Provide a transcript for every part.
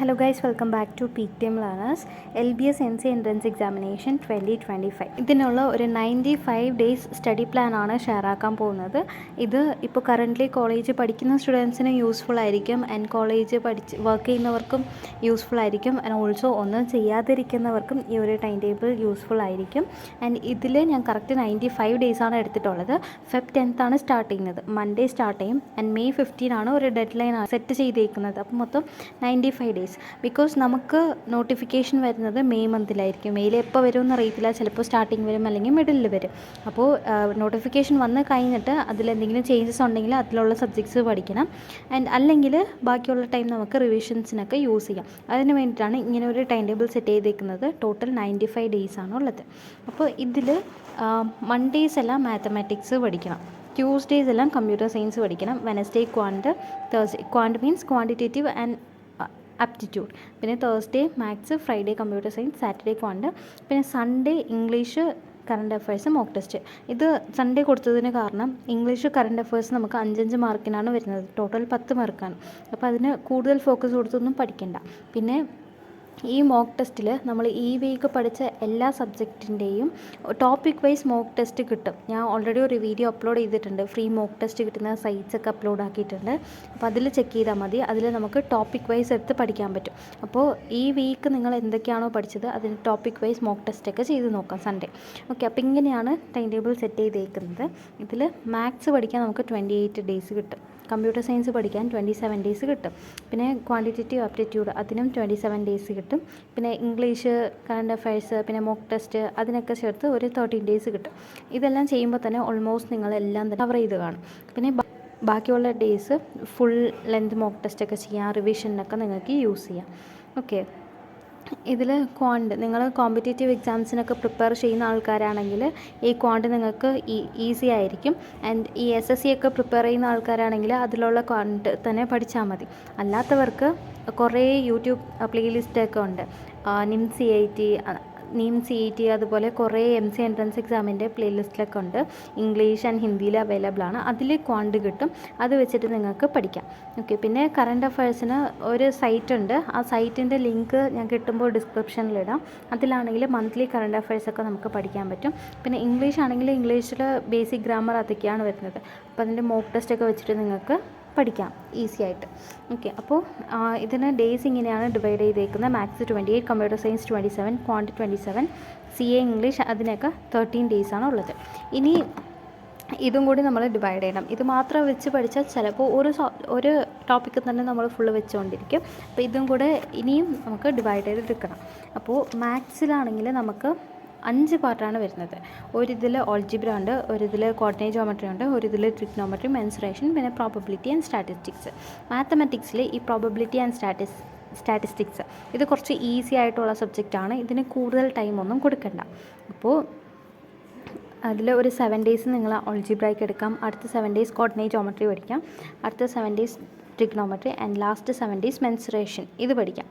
Hello guys, welcome back to Peak Team Learners. LBS NC Entrance Examination 2025. ഇതിനുള്ള ഒരു 95 days study plan ആണ് share ആക്കാൻ പോകുന്നത്. ഇത് ഇപ്പോൾ കറൻ്റ്ലി കോളേജ് പഠിക്കുന്ന സ്റ്റുഡൻസിന് യൂസ്ഫുൾ ആയിരിക്കും, ആൻഡ് കോളേജ് വർക്ക് ചെയ്യുന്നവർക്കും യൂസ്ഫുൾ ആയിരിക്കും, ആൻഡ് ഓൾസോ ഒന്നും ചെയ്യാതിരിക്കുന്നവർക്കും ഈ ഒരു ടൈം ടേബിൾ യൂസ്ഫുൾ ആയിരിക്കും. ആൻഡ് ഇതിൽ ഞാൻ കറക്റ്റ് 95 ഡേയ്സ് ആണ് എടുത്തിട്ടുള്ളത്. Feb 10th ആണ് സ്റ്റാർട്ട് ചെയ്യുന്നത്, മൺഡേ സ്റ്റാർട്ട് ചെയ്യും, ആൻഡ് May 15 ആണ് ഒരു ഡെഡ് ലൈൻ സെറ്റ് ചെയ്തേക്കുന്നത്. അപ്പോൾ മൊത്തം 95 ഡേയ്സ്. ബിക്കോസ് നമുക്ക് നോട്ടിഫിക്കേഷൻ വരുന്നത് മെയ് മന്തിലായിരിക്കും. മെയ്യിൽ എപ്പോൾ വരുമെന്ന് അറിയത്തില്ല, ചിലപ്പോൾ സ്റ്റാർട്ടിങ് വരും അല്ലെങ്കിൽ മിഡിലിൽ വരും. അപ്പോൾ നോട്ടിഫിക്കേഷൻ വന്ന് കഴിഞ്ഞിട്ട് അതിലെന്തെങ്കിലും ചേഞ്ചസ് ഉണ്ടെങ്കിൽ അതിലുള്ള സബ്ജക്ട്സ് പഠിക്കണം, ആൻഡ് അല്ലെങ്കിൽ ബാക്കിയുള്ള ടൈം നമുക്ക് റിവിഷൻസിനൊക്കെ യൂസ് ചെയ്യാം. അതിന് വേണ്ടിയിട്ടാണ് ഇങ്ങനെ ഒരു ടൈം ടേബിൾ സെറ്റ് ചെയ്തേക്കുന്നത്. ടോട്ടൽ 95 ഡേയ്സ് ആണുള്ളത്. അപ്പോൾ ഇതിൽ മൺഡേയ്സ് എല്ലാം മാത്തമാറ്റിക്സ് പഠിക്കണം, ട്യൂസ്ഡേയ്സ് എല്ലാം കമ്പ്യൂട്ടർ സയൻസ് പഠിക്കണം, Wednesday quant, Thursday quant means quantitative and aptitude, പിന്നെ Thursday maths, Friday computer science, Saturday quant, പിന്നെ Sunday English, current affairs, mock test. ഇത് സൺഡേ കൊടുത്തതിന് കാരണം ഇംഗ്ലീഷ് കറണ്ട് അഫയേഴ്സ് നമുക്ക് 5 മാർക്കിനാണ് വരുന്നത്, ടോട്ടൽ 10 മാർക്കാണ്. അപ്പോൾ അതിന് കൂടുതൽ ഫോക്കസ് കൊടുത്തൊന്നും പഠിക്കണ്ട. പിന്നെ ഈ മോക്ക് ടെസ്റ്റിൽ നമ്മൾ ഈ വീക്ക് പഠിച്ച എല്ലാ സബ്ജക്റ്റിൻ്റെയും ടോപ്പിക് വൈസ് മോക്ക് ടെസ്റ്റ് കിട്ടും. ഞാൻ ഓൾറെഡി ഒരു വീഡിയോ അപ്ലോഡ് ചെയ്തിട്ടുണ്ട്, ഫ്രീ മോക്ക് ടെസ്റ്റ് കിട്ടുന്ന സൈറ്റ്സൊക്കെ അപ്ലോഡ് ആക്കിയിട്ടുണ്ട്. അപ്പോൾ അതിൽ ചെക്ക് ചെയ്താൽ മതി. അതിൽ നമുക്ക് ടോപ്പിക് വൈസ് എടുത്ത് പഠിക്കാൻ പറ്റും. അപ്പോൾ ഈ വീക്ക് നിങ്ങൾ എന്തൊക്കെയാണോ പഠിച്ചത് അതിന് ടോപ്പിക് വൈസ് മോക്ക് ടെസ്റ്റൊക്കെ ചെയ്ത് നോക്കാം സൺഡേ. ഓക്കെ, അപ്പോൾ ഇങ്ങനെയാണ് ടൈം ടേബിൾ സെറ്റ് ചെയ്തേക്കുന്നത്. ഇതിൽ മാത്സ് പഠിക്കാൻ നമുക്ക് 28 ഡേയ്സ് കിട്ടും, കമ്പ്യൂട്ടർ സയൻസ് പഠിക്കാൻ 27 ഡേയ്സ് കിട്ടും, പിന്നെ ക്വാണ്ടിറ്റേറ്റീവ് ആപ്റ്റിറ്റ്യൂഡ് അതിനും 27 ഡേയ്സ് കിട്ടും, പിന്നെ ഇംഗ്ലീഷ്, കറണ്ട് അഫയേഴ്സ്, പിന്നെ മോക്ക് ടെസ്റ്റ് അതിനൊക്കെ ചേർത്ത് ഒരു 13 ഡേയ്സ് കിട്ടും. ഇതെല്ലാം ചെയ്യുമ്പോൾ തന്നെ ഓൾമോസ്റ്റ് നിങ്ങളെല്ലാം തന്നെ കവർ ചെയ്ത് കാണും. പിന്നെ ബാക്കിയുള്ള ഡേയ്സ് ഫുൾ ലെന്ത് മോക്ക് ടെസ്റ്റൊക്കെ ചെയ്യാം, റിവിഷനൊക്കെ നിങ്ങൾക്ക് യൂസ് ചെയ്യാം. ഓക്കെ, ഇതിൽ ക്വാണ്ട് നിങ്ങൾ കോമ്പറ്റേറ്റീവ് എക്സാംസിനൊക്കെ പ്രിപ്പയർ ചെയ്യുന്ന ആൾക്കാരാണെങ്കിൽ ഈ ക്വാണ്ട് നിങ്ങൾക്ക് ഈസി ആയിരിക്കും. ആൻഡ് ഈ SSC ഒക്കെ പ്രിപ്പയർ ചെയ്യുന്ന ആൾക്കാരാണെങ്കിൽ അതിലുള്ള ക്വാണ്ട് തന്നെ പഠിച്ചാൽ മതി. അല്ലാത്തവർക്ക് കുറേ യൂട്യൂബ് പ്ലേലിസ്റ്റൊക്കെ ഉണ്ട്, നീം CET അതുപോലെ കുറേ MC എൻട്രൻസ് എക്സാമിൻ്റെ പ്ലേലിസ്റ്റിലൊക്കെ ഉണ്ട്. ഇംഗ്ലീഷ് ആൻഡ് ഹിന്ദിയിൽ അവൈലബിൾ ആണ്. അതിൽ ക്വാണ്ട് കിട്ടും, അത് വെച്ചിട്ട് നിങ്ങൾക്ക് പഠിക്കാം. ഓക്കെ, പിന്നെ കറണ്ട് അഫയേഴ്സിന് ഒരു സൈറ്റ് ഉണ്ട്. ആ സൈറ്റിൻ്റെ ലിങ്ക് ഞാൻ കിട്ടുമ്പോൾ ഡിസ്ക്രിപ്ഷനിലിടാം. അതിലാണെങ്കിൽ മന്ത്ലി കറണ്ട് അഫയേഴ്സൊക്കെ നമുക്ക് പഠിക്കാൻ പറ്റും. പിന്നെ ഇംഗ്ലീഷ് ആണെങ്കിൽ ഇംഗ്ലീഷിൽ ബേസിക് ഗ്രാമർ അതൊക്കെയാണ് വരുന്നത്. അപ്പോൾ അതിൻ്റെ മോക്ക് ടെസ്റ്റൊക്കെ വെച്ചിട്ട് നിങ്ങൾക്ക് പഠിക്കാം ഈസി ആയിട്ട്. ഓക്കെ, അപ്പോൾ ഇതിന് ഡേയ്സ് ഇങ്ങനെയാണ് ഡിവൈഡ് ചെയ്തേക്കുന്നത്. Maths 28, computer science 27, Quant 27, CA English അതിനൊക്കെ 13 ഡേയ്സാണ് ഉള്ളത്. ഇനി ഇതും കൂടി നമ്മൾ ഡിവൈഡ് ചെയ്യണം. ഇത് മാത്രം വെച്ച് പഠിച്ചാൽ ചിലപ്പോൾ ഒരു ടോപ്പിക്ക് തന്നെ നമ്മൾ ഫുള്ള് വെച്ചുകൊണ്ടിരിക്കും. അപ്പോൾ ഇതും കൂടെ ഇനിയും നമുക്ക് ഡിവൈഡ് ചെയ്തെടുക്കണം. അപ്പോൾ മാത്സിലാണെങ്കിൽ നമുക്ക് 5 പാർട്ടാണ് വരുന്നത്. ഒരിതിൽ ഓൾജിബ്ര ഉണ്ട്, ഒരിതിൽ കോർഡിനേറ്റ് ജോമെട്രി ഉണ്ട്, ഒരിതിൽ ട്രിഗ്നോമെട്രി, മെൻസുറേഷൻ, പിന്നെ പ്രോബബിലിറ്റി ആൻഡ് സ്റ്റാറ്റിസ്റ്റിക്സ്. മാത്തമാറ്റിക്സിൽ ഈ പ്രോബബിലിറ്റി ആൻഡ് സ്റ്റാറ്റിസ്റ്റിക്സ് ഇത് കുറച്ച് ഈസി ആയിട്ടുള്ള സബ്ജക്റ്റാണ്. ഇതിന് കൂടുതൽ ടൈമൊന്നും കൊടുക്കണ്ട. അപ്പോൾ അതിൽ ഒരു 7 ഡേയ്സ് നിങ്ങൾ ഓൾജിബ്രയ്ക്ക് എടുക്കാം, അടുത്ത 7 ഡേയ്സ് കോർഡിനേറ്റ് ജോമെട്രി പഠിക്കാം, അടുത്ത 7 days trigonometry, and last 7 days mensuration ഇത് പഠിക്കാം.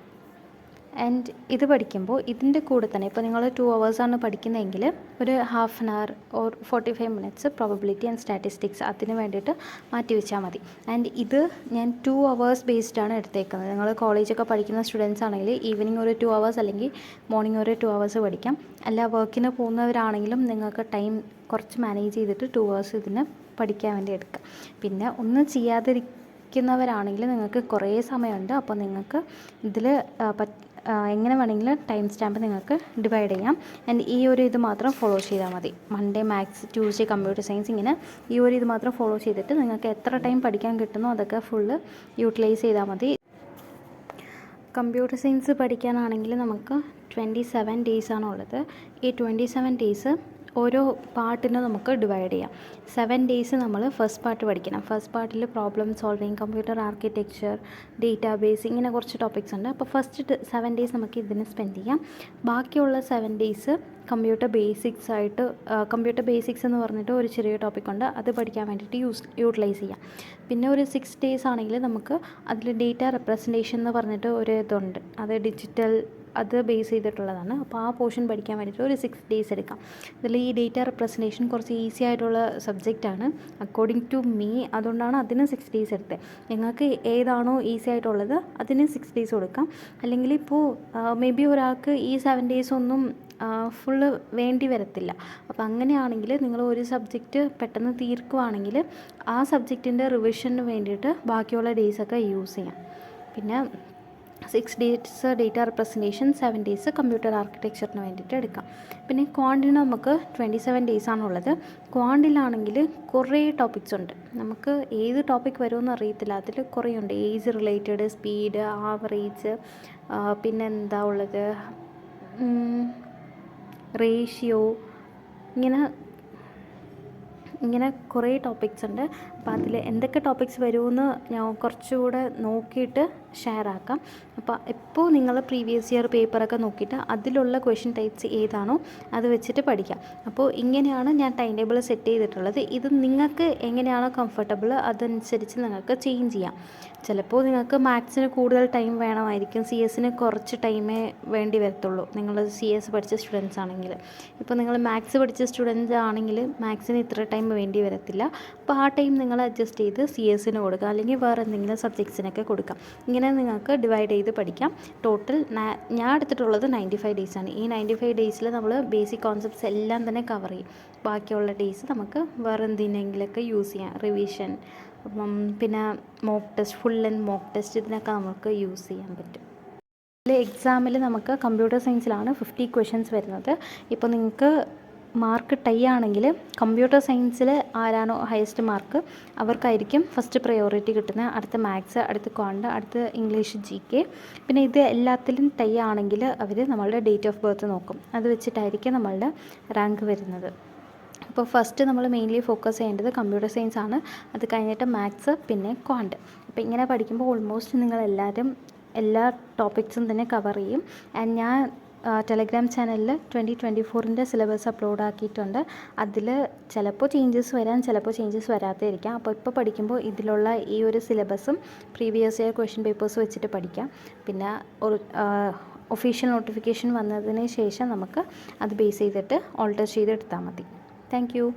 ആൻഡ് ഇത് പഠിക്കുമ്പോൾ ഇതിൻ്റെ കൂടെ തന്നെ ഇപ്പോൾ നിങ്ങൾ 2 hours പഠിക്കുന്നതെങ്കിൽ ഒരു half an hour or 45 minutes probability and statistics അതിന് വേണ്ടിയിട്ട് മാറ്റി വെച്ചാൽ മതി. ആൻഡ് ഇത് ഞാൻ 2 hours ബേസ്ഡാണ് എടുത്തേക്കുന്നത്. നിങ്ങൾ കോളേജൊക്കെ പഠിക്കുന്ന സ്റ്റുഡൻസ് ആണെങ്കിൽ ഈവനിങ് ഒരു 2 hours അല്ലെങ്കിൽ മോർണിംഗ് ഒരു 2 hours പഠിക്കാം. അല്ല വർക്കിന് പോകുന്നവരാണെങ്കിലും നിങ്ങൾക്ക് ടൈം കുറച്ച് മാനേജ് ചെയ്തിട്ട് 2 hours ഇതിന് പഠിക്കാൻ വേണ്ടി എടുക്കാം. പിന്നെ ഒന്നും ചെയ്യാതിരിക്കുന്നവരാണെങ്കിൽ നിങ്ങൾക്ക് കുറേ സമയമുണ്ട്. അപ്പോൾ നിങ്ങൾക്ക് ഇതിൽ എങ്ങനെ വേണമെങ്കിലും ടൈം സ്റ്റാമ്പ് നിങ്ങൾക്ക് ഡിവൈഡ് ചെയ്യാം. ആൻഡ് ഈ ഒരു ഇത് മാത്രം ഫോളോ ചെയ്താൽ മതി. Monday maths, Tuesday computer science, ഇങ്ങനെ ഈ ഒരു ഇത് മാത്രം ഫോളോ ചെയ്തിട്ട് നിങ്ങൾക്ക് എത്ര ടൈം പഠിക്കാൻ കിട്ടുന്നോ അതൊക്കെ ഫുള്ള് യൂട്ടിലൈസ് ചെയ്താൽ മതി. കമ്പ്യൂട്ടർ സയൻസ് പഠിക്കാനാണെങ്കിൽ നമുക്ക് 27 ഡേയ്സാണ് ഉള്ളത്. ഈ 27 ഡേയ്സ് ഓരോ പാർട്ടിന് നമുക്ക് ഡിവൈഡ് ചെയ്യാം. 7 ഡേയ്സ് നമ്മൾ ഫസ്റ്റ് പാർട്ട് പഠിക്കണം. ഫസ്റ്റ് പാർട്ടിൽ problem solving, computer architecture, database, ഇങ്ങനെ കുറച്ച് ടോപ്പിക്സ് ഉണ്ട്. അപ്പോൾ ഫസ്റ്റ് 7 ഡേയ്സ് നമുക്ക് ഇതിന് സ്പെൻഡ് ചെയ്യാം. ബാക്കിയുള്ള 7 ഡേയ്സ് കമ്പ്യൂട്ടർ ബേസിക്സ് എന്ന് പറഞ്ഞിട്ട് ഒരു ചെറിയ ടോപ്പിക്കുണ്ട്, അത് പഠിക്കാൻ വേണ്ടിയിട്ട് യൂട്ടിലൈസ് ചെയ്യാം. പിന്നെ ഒരു 6 ഡേയ്സ് ആണെങ്കിൽ നമുക്ക് അതിൽ ഡേറ്റ റെപ്രസെൻറ്റേഷൻ എന്ന് പറഞ്ഞിട്ട് ഒരു ഇതുണ്ട്, അത് ഡിജിറ്റൽ അത് ബേസ് ചെയ്തിട്ടുള്ളതാണ്. അപ്പോൾ ആ പോർഷൻ പഠിക്കാൻ വേണ്ടിയിട്ട് ഒരു 6 days എടുക്കാം. ഇതിൽ ഈ ഡേറ്റ റെപ്രസെൻറ്റേഷൻ കുറച്ച് ഈസി ആയിട്ടുള്ള സബ്ജക്റ്റാണ് അക്കോർഡിംഗ് ടു മീ. അതുകൊണ്ടാണ് അതിന് 6 days എടുത്തത്. നിങ്ങൾക്ക് ഏതാണോ ഈസി ആയിട്ടുള്ളത് അതിന് 6 days കൊടുക്കാം. അല്ലെങ്കിൽ ഇപ്പോൾ മേ ബി ഒരാൾക്ക് ഈ 7 days ഒന്നും ഫുള്ള് വേണ്ടി വരത്തില്ല. അപ്പോൾ അങ്ങനെയാണെങ്കിൽ നിങ്ങൾ ഒരു സബ്ജക്റ്റ് പെട്ടെന്ന് തീർക്കുവാണെങ്കിൽ ആ സബ്ജക്റ്റിൻ്റെ റിവിഷന് വേണ്ടിയിട്ട് ബാക്കിയുള്ള ഡേയ്സൊക്കെ യൂസ് ചെയ്യാം. പിന്നെ 6 days data representation, 7 days computer ആർക്കിടെക്ചറിന് വേണ്ടിയിട്ട് എടുക്കാം. പിന്നെ ക്വാണ്ടിന് നമുക്ക് 27 days ആണുള്ളത്. ക്വാണ്ടിലാണെങ്കിൽ കുറേ ടോപ്പിക്സ് ഉണ്ട്. നമുക്ക് ഏത് ടോപ്പിക് വരുമെന്ന് അറിയത്തില്ല. അതിൽ കുറേ ഉണ്ട്. ഏജ് റിലേറ്റഡ്, സ്പീഡ്, ആവറേജ്, പിന്നെ എന്താ ഉള്ളത്, റേഷ്യോ, ഇങ്ങനെ കുറേ ടോപ്പിക്സ് ഉണ്ട്. അപ്പോൾ അതിൽ എന്തൊക്കെ ടോപ്പിക്സ് വരുമെന്ന് ഞാൻ കുറച്ചുകൂടെ നോക്കിയിട്ട് ഷെയർ ആക്കാം. അപ്പോൾ ഇപ്പോൾ നിങ്ങൾ പ്രീവിയസ് ഇയർ പേപ്പറൊക്കെ നോക്കിയിട്ട് അതിലുള്ള ക്വസ്റ്റ്യൻ ടൈപ്സ് ഏതാണോ അത് വെച്ചിട്ട് പഠിക്കാം. അപ്പോൾ ഇങ്ങനെയാണ് ഞാൻ ടൈം ടേബിൾ സെറ്റ് ചെയ്തിട്ടുള്ളത്. ഇത് നിങ്ങൾക്ക് എങ്ങനെയാണോ കംഫർട്ടബിൾ അതനുസരിച്ച് നിങ്ങൾക്ക് ചേഞ്ച് ചെയ്യാം. ചിലപ്പോൾ നിങ്ങൾക്ക് മാത്സിന് കൂടുതൽ ടൈം വേണമായിരിക്കും, CS കുറച്ച് ടൈമേ വേണ്ടി വരത്തുള്ളൂ. നിങ്ങൾ CS പഠിച്ച സ്റ്റുഡൻസ് ആണെങ്കിൽ. ഇപ്പോൾ നിങ്ങൾ മാത്സ് പഠിച്ച സ്റ്റുഡൻസ് ആണെങ്കിൽ മാത്സിന് ഇത്ര ടൈം വേണ്ടി വരത്തില്ല. അപ്പോൾ ആ ടൈം നിങ്ങൾ അഡ്ജസ്റ്റ് ചെയ്ത് CS കൊടുക്കുക, അല്ലെങ്കിൽ വേറെ എന്തെങ്കിലും സബ്ജക്ട്സിനൊക്കെ കൊടുക്കാം. ഇങ്ങനെ നിങ്ങൾക്ക് ഡിവൈഡ് ചെയ്ത് പഠിക്കാം. ടോട്ടൽ ഞാൻ എടുത്തിട്ടുള്ളത് 95 days ആണ്. ഈ 95 days നമ്മൾ ബേസിക് കോൺസെപ്റ്റ്സ് എല്ലാം തന്നെ കവർ ചെയ്യും. ബാക്കിയുള്ള ഡേയ്സ് നമുക്ക് വേറെ എന്തിനെങ്കിലൊക്കെ യൂസ് ചെയ്യാം. റിവിഷൻ, പിന്നെ mock test, full length mock test, ഇതിനൊക്കെ നമുക്ക് യൂസ് ചെയ്യാൻ പറ്റും. എക്സാമിൽ നമുക്ക് കമ്പ്യൂട്ടർ സയൻസിലാണ് 50 questions വരുന്നത്. ഇപ്പോൾ നിങ്ങൾക്ക് മാർക്ക് ടൈ ആണെങ്കിൽ കമ്പ്യൂട്ടർ സയൻസിൽ ആരാണോ ഹയസ്റ്റ് മാർക്ക് അവർക്കായിരിക്കും ഫസ്റ്റ് പ്രയോറിറ്റി കിട്ടുന്നത്. അടുത്ത മാത്സ്, അടുത്ത ക്വാണ്ട്, അടുത്ത ഇംഗ്ലീഷ്, GK. പിന്നെ ഇത് എല്ലാത്തിലും ടൈ ആണെങ്കിൽ അവർ നമ്മളുടെ ഡേറ്റ് ഓഫ് ബർത്ത് നോക്കും. അത് വെച്ചിട്ടായിരിക്കും നമ്മളുടെ റാങ്ക് വരുന്നത്. അപ്പോൾ ഫസ്റ്റ് നമ്മൾ മെയിൻലി ഫോക്കസ് ചെയ്യേണ്ടത് കമ്പ്യൂട്ടർ സയൻസ് ആണ്. അത് കഴിഞ്ഞിട്ട് മാത്സ്, പിന്നെ ക്വാണ്ട്. അപ്പോൾ ഇങ്ങനെ പഠിക്കുമ്പോൾ ഓൾമോസ്റ്റ് നിങ്ങളെല്ലാവരും എല്ലാ ടോപ്പിക്സും തന്നെ കവർ ചെയ്യും. ആൻഡ് ഞാൻ ടെലഗ്രാം ചാനലിൽ 2024 സിലബസ് അപ്ലോഡ് ആക്കിയിട്ടുണ്ട്. അതിൽ ചിലപ്പോൾ ചേഞ്ചസ് വരാൻ, ചിലപ്പോൾ ചേഞ്ചസ് വരാതിരിക്കാം. അപ്പോൾ ഇപ്പോൾ പഠിക്കുമ്പോൾ ഇതിലുള്ള ഈ ഒരു സിലബസും പ്രീവിയസ് ഇയർ ക്വസ്റ്റ്യൻ പേപ്പേഴ്സ് വെച്ചിട്ട് പഠിക്കാം. പിന്നെ ഒരു ഒഫീഷ്യൽ നോട്ടിഫിക്കേഷൻ വന്നതിന് ശേഷം നമുക്ക് അത് ബേസ് ചെയ്തിട്ട് ഓൾട്ടർ ചെയ്തെടുത്താൽ മതി. Thank you.